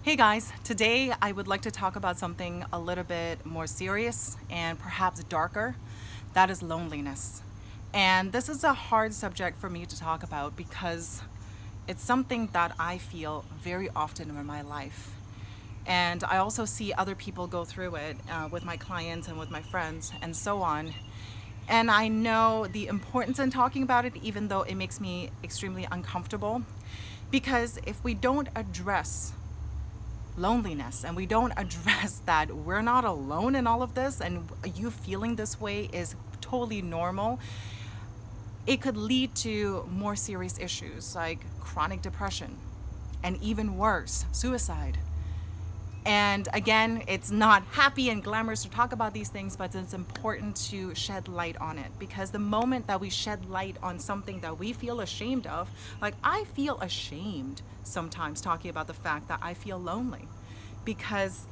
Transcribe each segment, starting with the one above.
Hey guys, today I would like to talk about something a little bit more serious and perhaps darker. That is loneliness. And this is a hard subject for me to talk about because it's something that I feel very often in my life. And I also see other people go through it with my clients and with my friends and so on. And I know the importance in talking about it, even though it makes me extremely uncomfortable. Because if we don't address loneliness and we don't address that we're not alone in all of this and you feeling this way is totally normal, it could lead to more serious issues like chronic depression and even worse, suicide. And again, it's not happy and glamorous to talk about these things, but it's important to shed light on it, because the moment that we shed light on something that we feel ashamed of, like I feel ashamed sometimes talking about the fact that I feel lonely because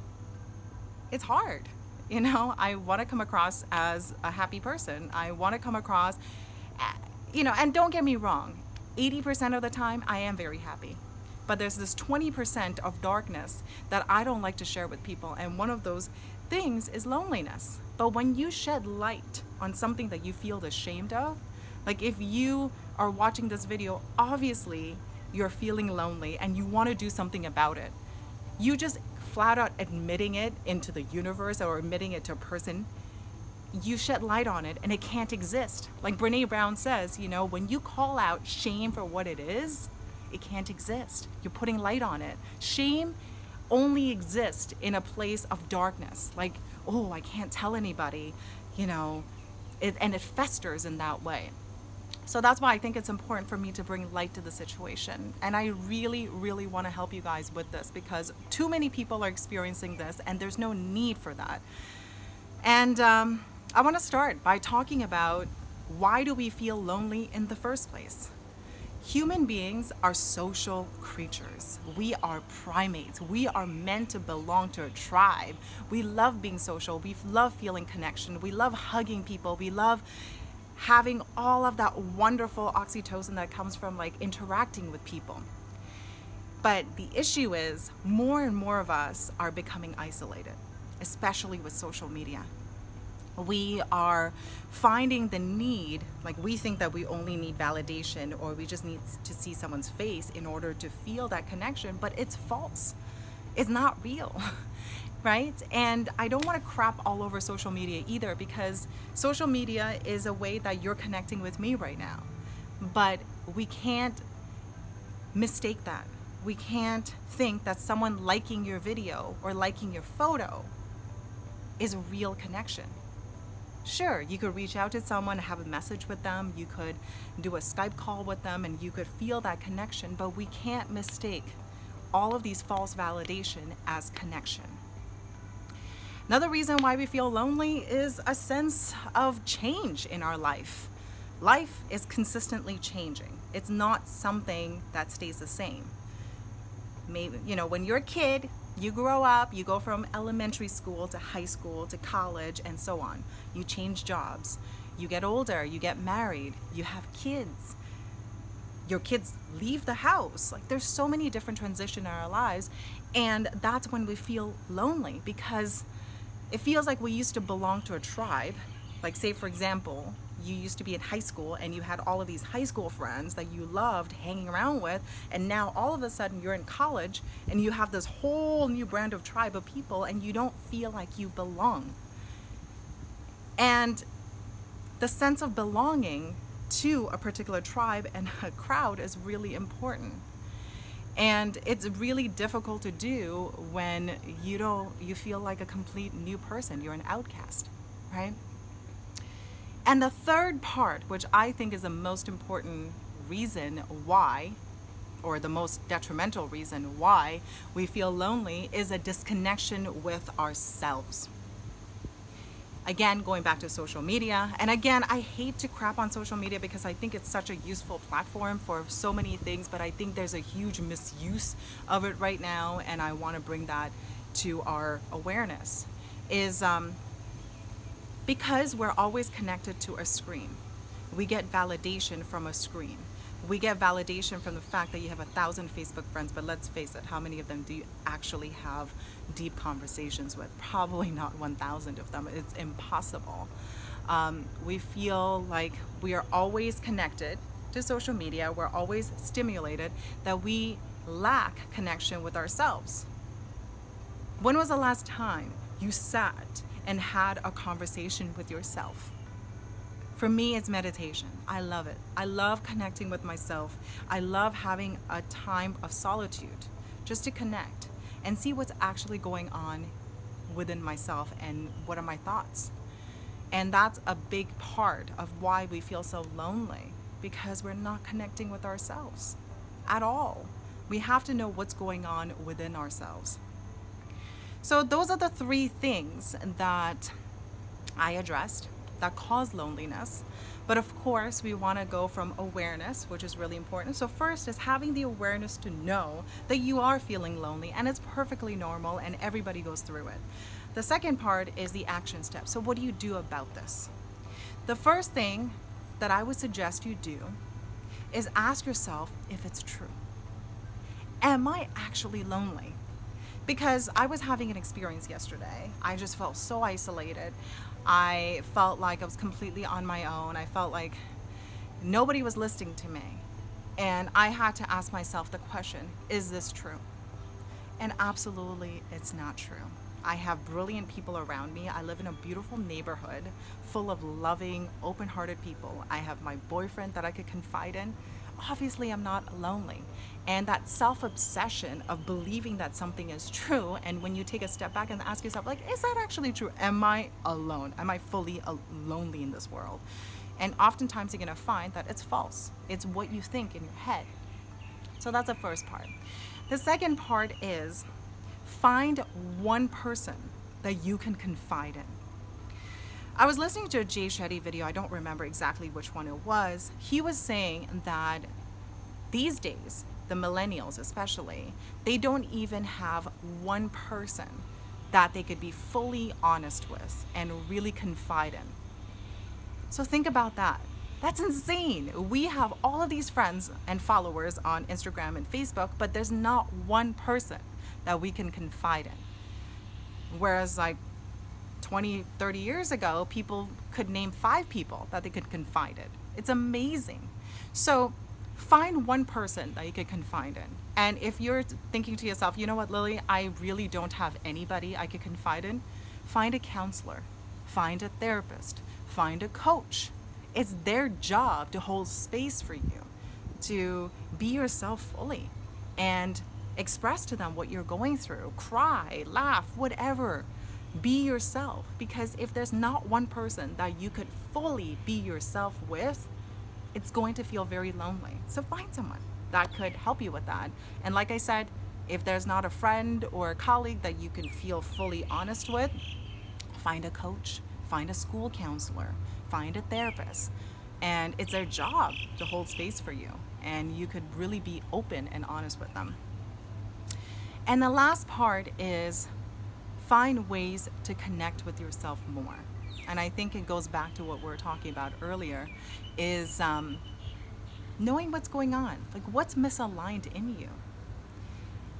it's hard. I want to come across as a happy person. I want to come across, and don't get me wrong, 80% of the time I am very happy. But there's this 20% of darkness that I don't like to share with people. And one of those things is loneliness. But when you shed light on something that you feel ashamed of, like if you are watching this video, obviously you're feeling lonely and you want to do something about it. You just flat out admitting it into the universe or admitting it to a person, you shed light on it and it can't exist. Like Brene Brown says, when you call out shame for what it is, it can't exist. You're putting light on it. Shame only exists in a place of darkness. Like, oh, I can't tell anybody, and it festers in that way. So that's why I think it's important for me to bring light to the situation. And I really, really want to help you guys with this because too many people are experiencing this and there's no need for that. And I want to start by talking about why do we feel lonely in the first place? Human beings are social creatures. We are primates. We are meant to belong to a tribe. We love being social. We love feeling connection. We love hugging people. We love having all of that wonderful oxytocin that comes from interacting with people. But the issue is more and more of us are becoming isolated, especially with social media. We are finding the need, we think that we only need validation or we just need to see someone's face in order to feel that connection, but it's false. It's not real, right? And I don't want to crap all over social media either, because social media is a way that you're connecting with me right now. But we can't mistake that. We can't think that someone liking your video or liking your photo is a real connection. Sure, you could reach out to someone, have a message with them, you could do a Skype call with them, and you could feel that connection, but we can't mistake all of these false validation as connection. Another reason why we feel lonely is a sense of change in our life. Life is consistently changing. It's not something that stays the same. Maybe, when you're a kid, you grow up, you go from elementary school to high school to college and so on. You change jobs. You get older, you get married, you have kids. Your kids leave the house. There's so many different transitions in our lives. And that's when we feel lonely, because it feels like we used to belong to a tribe. Say, for example, you used to be in high school and you had all of these high school friends that you loved hanging around with, and now all of a sudden you're in college and you have this whole new brand of tribe of people and you don't feel like you belong. And the sense of belonging to a particular tribe and a crowd is really important. And it's really difficult to do when you feel like a complete new person. You're an outcast, right? And the third part, which I think is the most important reason why, or the most detrimental reason why we feel lonely, is a disconnection with ourselves. Again, going back to social media, and again, I hate to crap on social media because I think it's such a useful platform for so many things, but I think there's a huge misuse of it right now, and I want to bring that to our awareness, is because we're always connected to a screen. We get validation from a screen. We get validation from the fact that you have 1,000 Facebook friends, but let's face it, how many of them do you actually have deep conversations with? Probably not 1,000 of them. It's impossible. We feel like we are always connected to social media, we're always stimulated, that we lack connection with ourselves. When was the last time you sat and had a conversation with yourself? For me, it's meditation. I love it. I love connecting with myself. I love having a time of solitude just to connect and see what's actually going on within myself and what are my thoughts. And that's a big part of why we feel so lonely, because we're not connecting with ourselves at all. We have to know what's going on within ourselves. So those are the three things that I addressed that cause loneliness. But of course, we want to go from awareness, which is really important. So first is having the awareness to know that you are feeling lonely, and it's perfectly normal and everybody goes through it. The second part is the action step. So what do you do about this? The first thing that I would suggest you do is ask yourself if it's true. Am I actually lonely? Because I was having an experience yesterday. I just felt so isolated. I felt like I was completely on my own. I felt like nobody was listening to me. And I had to ask myself the question, is this true? And absolutely, it's not true. I have brilliant people around me. I live in a beautiful neighborhood full of loving, open-hearted people. I have my boyfriend that I could confide in. Obviously, I'm not lonely. And that self-obsession of believing that something is true, and when you take a step back and ask yourself, like, is that actually true? Am I alone? Am I fully lonely in this world? And oftentimes you're gonna find that it's false. It's what you think in your head. So that's the first part. The second part is find one person that you can confide in. I was listening to a Jay Shetty video. I don't remember exactly which one it was. He was saying that these days, the millennials especially, they don't even have one person that they could be fully honest with and really confide in. So think about that. That's insane. We have all of these friends and followers on Instagram and Facebook, but there's not one person that we can confide in. Whereas like 20, 30 years ago, people could name 5 people that they could confide in. It's amazing. So find one person that you could confide in. And if you're thinking to yourself, you know what, Lily, I really don't have anybody I could confide in, find a counselor, find a therapist, find a coach. It's their job to hold space for you, to be yourself fully and express to them what you're going through. Cry, laugh, whatever. Be yourself, because if there's not one person that you could fully be yourself with, it's going to feel very lonely. So find someone that could help you with that. And like I said, if there's not a friend or a colleague that you can feel fully honest with, find a coach, find a school counselor, find a therapist. And it's their job to hold space for you. And you could really be open and honest with them. And the last part is find ways to connect with yourself more. And I think it goes back to what we were talking about earlier, is knowing what's going on, like what's misaligned in you.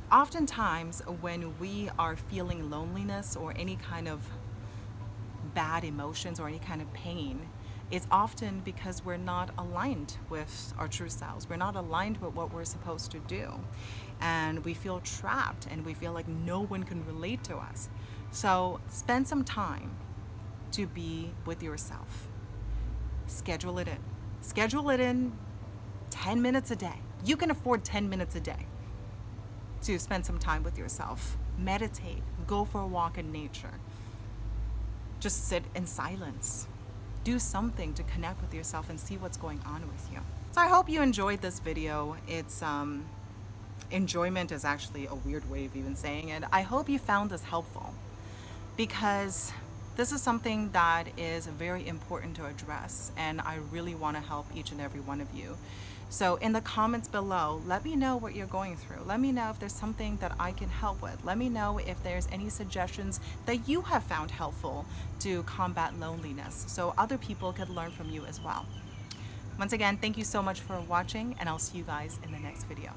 Oftentimes when we are feeling loneliness or any kind of bad emotions or any kind of pain, it's often because we're not aligned with our true selves. We're not aligned with what we're supposed to do. And we feel trapped and we feel like no one can relate to us. So spend some time to be with yourself. Schedule it in. Schedule it in 10 minutes a day. You can afford 10 minutes a day to spend some time with yourself. Meditate. Go for a walk in nature. Just sit in silence. Do something to connect with yourself and see what's going on with you. So I hope you enjoyed this video. It's enjoyment is actually a weird way of even saying it. I hope you found this helpful, because this is something that is very important to address, and I really want to help each and every one of you. So in the comments below, let me know what you're going through. Let me know if there's something that I can help with. Let me know if there's any suggestions that you have found helpful to combat loneliness, so other people could learn from you as well. Once again, thank you so much for watching, and I'll see you guys in the next video.